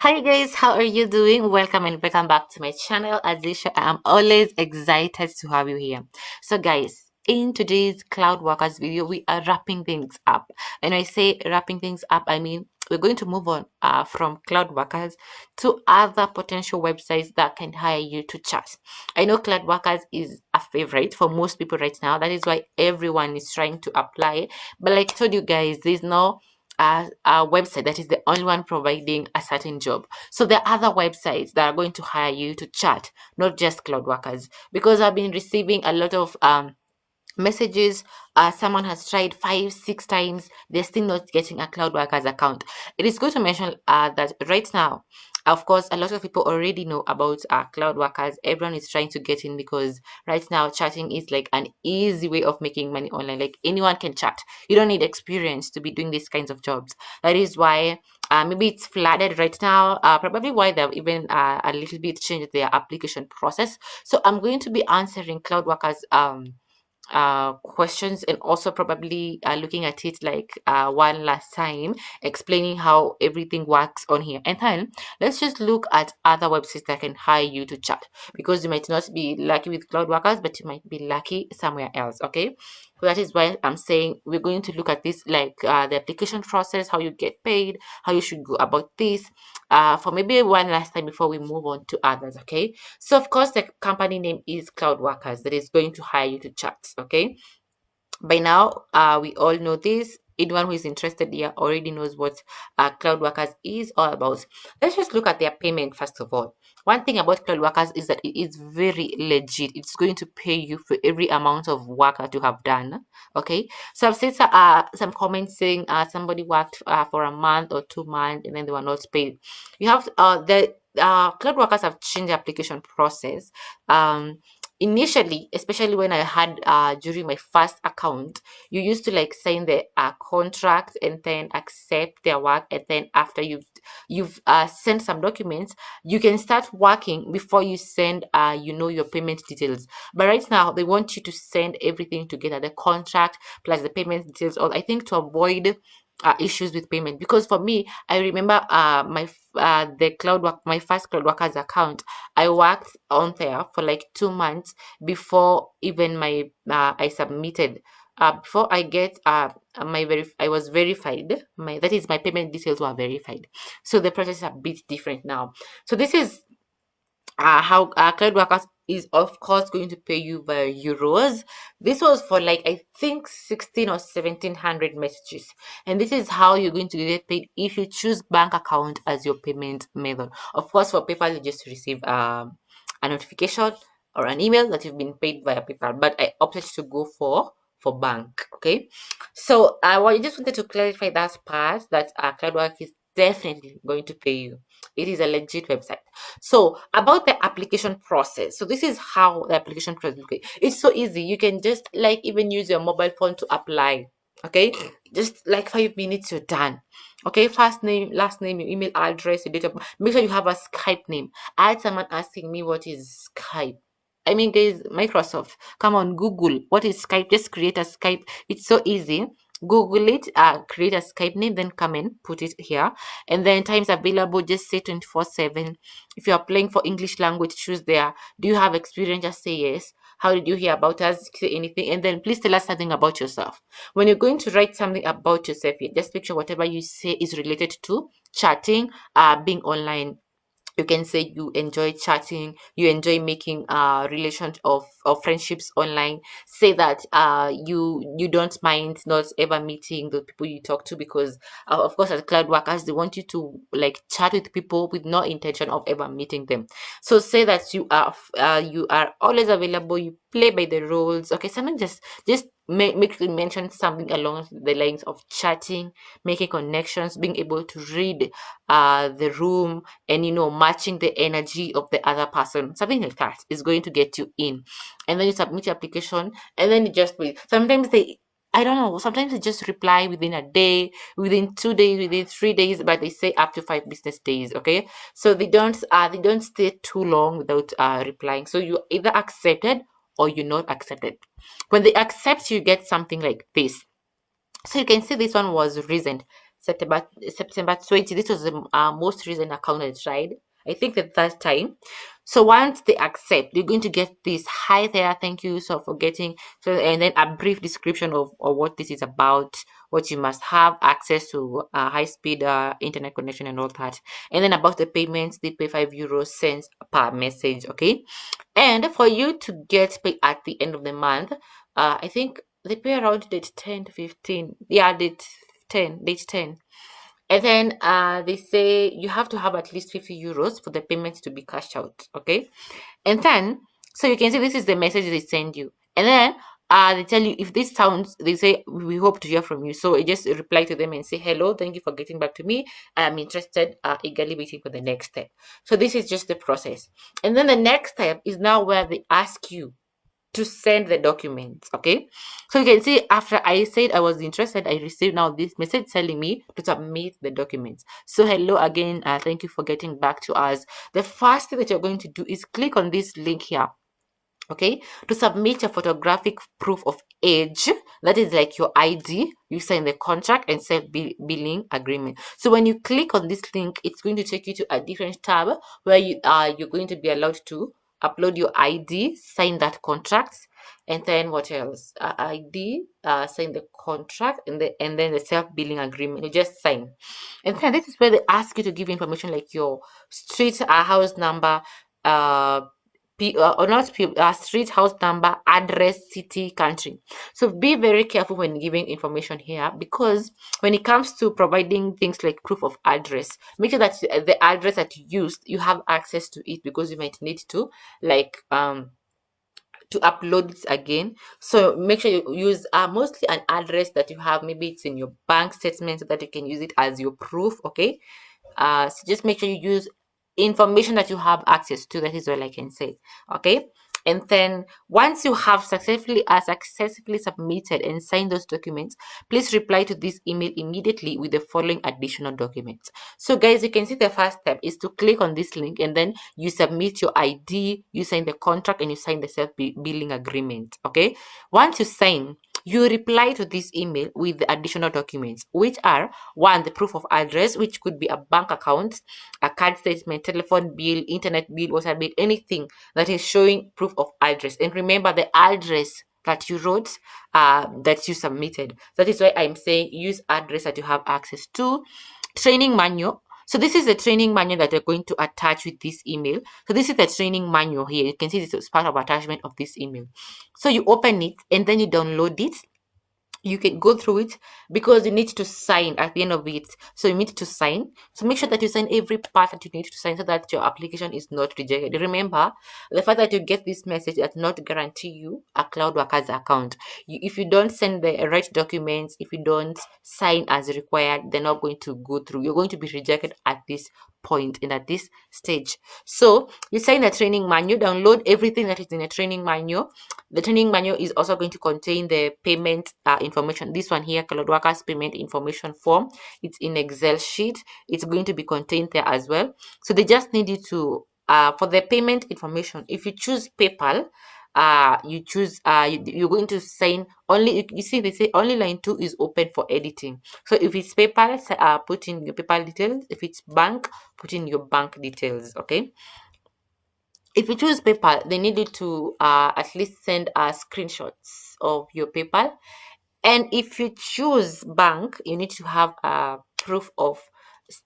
Hi guys, how are you doing? Welcome and welcome back to my channel. As usual, I'm always excited to have you here. So guys, in today's Cloud Workers video, we are wrapping things up. And I say wrapping things up, I mean we're going to move on from Cloud Workers to other potential websites that can hire you to chat. I know Cloud Workers is a favorite for most people right now. That is why everyone is trying to apply. But like I told you guys, there's no a website that is the only one providing a certain job. So there are other websites that are going to hire you to chat, not just Cloud Workers. Because I've been receiving a lot of messages. Someone has tried 5 6 times, they're still not getting a Cloud Workers account. It is good to mention that right now, of course, a lot of people already know about Cloud Workers. Everyone is trying to get in because right now chatting is like an easy way of making money online. Like anyone can chat. You don't need experience to be doing these kinds of jobs. That is why maybe it's flooded right now. Probably why they've even a little bit changed their application process. So I'm going to be answering Cloud Workers questions, and also probably looking at it like one last time, explaining how everything works on here. And then let's just look at other websites that can hire you to chat, because you might not be lucky with Cloud Workers, but you might be lucky somewhere else. Okay, so that is why I'm saying we're going to look at this, like the application process, how you get paid, how you should go about this, for maybe one last time before we move on to others. Okay, so of course the company name is Cloud Workers, that is going to hire you to chat. Okay, by now we all know this. Anyone who is interested here already knows what Cloud Workers is all about. Let's just look at their payment first of all. One thing about Cloud Workers is that it is very legit. It's going to pay you for every amount of work that you have done. Okay, so I've seen some comments saying somebody worked for a month or 2 months and then they were not paid. You have the Cloud Workers have changed the application process. Initially, especially when I had during my first account, you used to like sign the contract and then accept their work, and then after you've sent some documents, you can start working before you send your payment details. But right now they want you to send everything together, the contract plus the payment details, all, I think, to avoid issues with payment. Because for me, I remember my first Cloud Workers account, I worked on there for like 2 months before even my I submitted. Before I get I was verified. My payment details were verified. So the process is a bit different now. So this is how Cloud Workers is of course going to pay you via euros. This was for like I think 16 or 1700 messages, and this is how you're going to get paid if you choose bank account as your payment method. Of course, for PayPal you just receive a notification or an email that you've been paid via PayPal, but I opted to go for bank. Okay, so I just wanted to clarify that part, that CloudWork is definitely going to pay you. It is a legit website. So about the application process. So this is how the application process looks. It's so easy. You can just like even use your mobile phone to apply. Okay, just like 5 minutes, you're done. Okay, first name, last name, your email address, your date of birth. Make sure you have a Skype name. I had someone asking me what is Skype. I mean, guys, Microsoft, come on, Google. What is Skype? Just create a Skype. It's so easy. Google it, create a Skype name, then come and put it here. And then times available, just say 24/7. If you're applying for English language, choose there. Do you have experience? Just say yes. How did you hear about us? Say anything. And then please tell us something about yourself. When you're going to write something about yourself, just make sure whatever you say is related to chatting, being online. You can say you enjoy chatting, you enjoy making relations of friendships online. Say that you don't mind not ever meeting the people you talk to, because of course as Cloud Workers they want you to like chat with people with no intention of ever meeting them. So say that you are always available, you play by the rules. Okay, something just make mention something along the lines of chatting, making connections, being able to read the room, and matching the energy of the other person. Something like that is going to get you in. And then you submit your application, and then you just wait. Sometimes I don't know, sometimes they just reply within a day, within 2 days, within 3 days, but they say up to 5 business days. Okay, so they don't stay too long without replying. So you either accepted or you're not accepted. When they accept, you get something like this. So you can see this one was recent, September 20. This was the most recent account I tried. I think at that time. So once they accept, you're going to get this hi there, thank you so for getting so, and then a brief description of what this is about, what you must have access to high speed internet connection and all that. And then about the payments, they pay €5 cents per message. Okay. And for you to get paid at the end of the month, I think they pay around date 10 to 15. Yeah, date 10. And then they say you have to have at least €50 for the payment to be cashed out. Okay. And then, so you can see this is the message they send you. And then they tell you if this sounds, they say, we hope to hear from you. So you just reply to them and say, hello, thank you for getting back to me. I'm interested, eagerly waiting for the next step. So this is just the process. And then the next step is now where they ask you to send the documents. Okay, so you can see after I said I was interested, I received now this message telling me to submit the documents. So hello again, thank you for getting back to us. The first thing that you're going to do is click on this link here. Okay, to submit a photographic proof of age, that is like your ID. You sign the contract and self-billing agreement. So when you click on this link, it's going to take you to a different tab where you're going to be allowed to upload your ID, sign that contract, and then what else? ID, sign the contract, and then the self-billing agreement. You just sign, and then this is where they ask you to give information like your street, house number, or not street, house number, address, city, country. So be very careful when giving information here, because when it comes to providing things like proof of address, make sure that the address that you used, you have access to it, because you might need to to upload it again. So make sure you use mostly an address that you have, maybe it's in your bank statement, so that you can use it as your proof. Okay, so just make sure you use information that you have access to. That is all I can say. Okay, and then once you have successfully submitted and signed those documents, please reply to this email immediately with the following additional documents. So guys, you can see the first step is to click on this link, and then you submit your ID, you sign the contract, and you sign the self-billing agreement. Okay, once you sign, you reply to this email with the additional documents, which are: one, the proof of address, which could be a bank account, a card statement, telephone bill, internet bill, water bill, anything that is showing proof of address. And remember the address that you wrote, that you submitted. That is why I'm saying use address that you have access to. Training manual. So this is the training manual that you're going to attach with this email. So this is the training manual here. You can see this is part of attachment of this email. So you open it and then you download it. You can go through it, because you need to sign at the end of it. So you need to sign. So make sure that you sign every part that you need to sign, so that your application is not rejected. Remember, the fact that you get this message does not guarantee you a Cloudworkers account. If you don't send the right documents, if you don't sign as required, they're not going to go through. You're going to be rejected at this point and at this stage. So you sign the training manual, download everything that is in the training manual. The training manual is also going to contain the payment information. This one here, Cloudworkers payment information form. It's in Excel sheet. It's going to be contained there as well. So they just need you to for the payment information. If you choose PayPal, you choose you're going to sign only. You see, they say only line 2 is open for editing. So if it's PayPal, put in your PayPal details. If it's bank, put in your bank details. Okay, if you choose PayPal, they need you to at least send screenshots of your PayPal. And if you choose bank, you need to have a proof of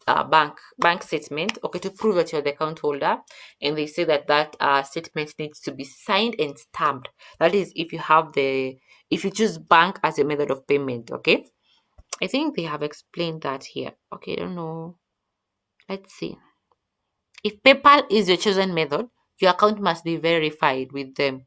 bank statement, okay, to prove that you're the account holder. And they say that statement needs to be signed and stamped. That is if you choose bank as your method of payment. Okay, I think they have explained that here. Okay, I don't know, let's see. If PayPal is your chosen method, your account must be verified with them.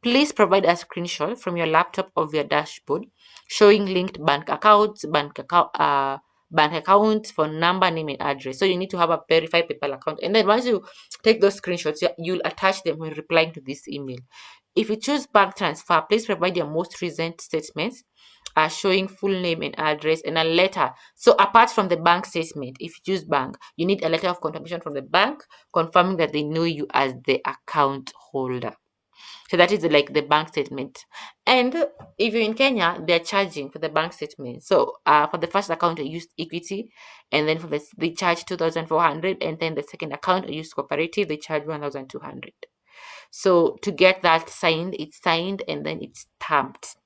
Please provide a screenshot from your laptop of your dashboard showing linked bank accounts, bank accounts, phone number, name, and address. So you need to have a verified PayPal account. And then once you take those screenshots, you'll attach them when replying to this email. If you choose bank transfer, please provide your most recent statements showing full name and address, and a letter. So apart from the bank statement, if you choose bank, you need a letter of confirmation from the bank confirming that they know you as the account holder. So that is like the bank statement. And if you're in Kenya, they're charging for the bank statement. So for the first account, I used Equity, and then for this, they charge 2,400, and then the second account, I used Cooperative, they charge 1,200. So to get that signed, it's signed and then it's stamped.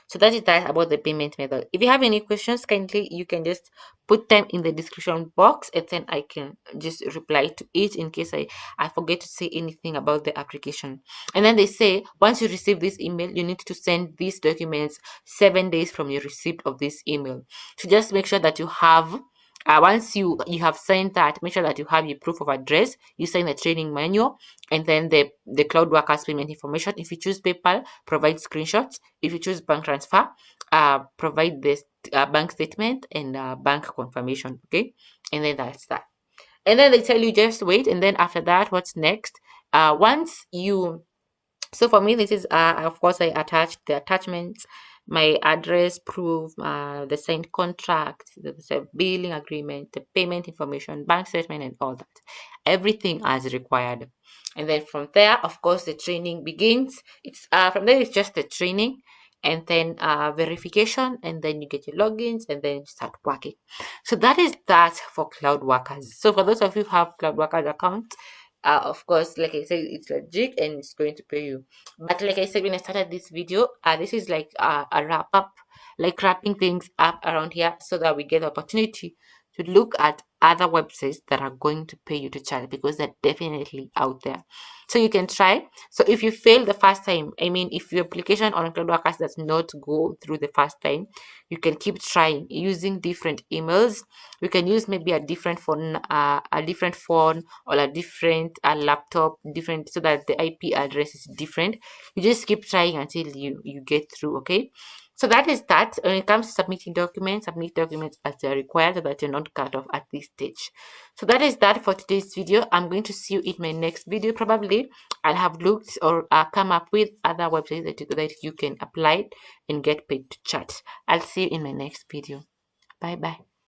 So that is that about the payment method. If you have any questions, kindly you can just put them in the description box, and then I can just reply to it in case I forget to say anything about the application. And then they say once you receive this email, you need to send these documents 7 days from your receipt of this email. So just make sure that you have once you have signed that, make sure that you have your proof of address, you sign the training manual, and then the Cloudworkers payment information. If you choose PayPal, provide screenshots. If you choose bank transfer, provide this bank statement and bank confirmation. Okay, and then that's that. And then they tell you just wait, and then after that, what's next? Once you So for me, this is of course I attached the attachments, my address proof, the signed contract, the billing agreement, the payment information, bank statement, and all that. Everything as required. And then from there, of course, the training begins. It's from there it's just the training, and then verification, and then you get your logins, and then you start working. So that is that for Cloudworkers. So for those of you who have Cloudworkers account, of course, like I said, it's legit and it's going to pay you. But like I said when I started this video, this is like a wrap up, like wrapping things up around here so that we get the opportunity to look at other websites that are going to pay you to charge, because they're definitely out there. So you can try. So if you fail the first time, I mean, if your application on Cloudworkers does not go through the first time, you can keep trying using different emails. You can use maybe a different phone, or a different laptop, different, so that the IP address is different. You just keep trying until you get through. Okay. So that is that. When it comes to submitting documents, submit documents as they are required so that you're not cut off at this stage. So that is that for today's video. I'm going to see you in my next video. Probably I'll have looked or come up with other websites that you can apply and get paid to chat. I'll see you in my next video. Bye bye.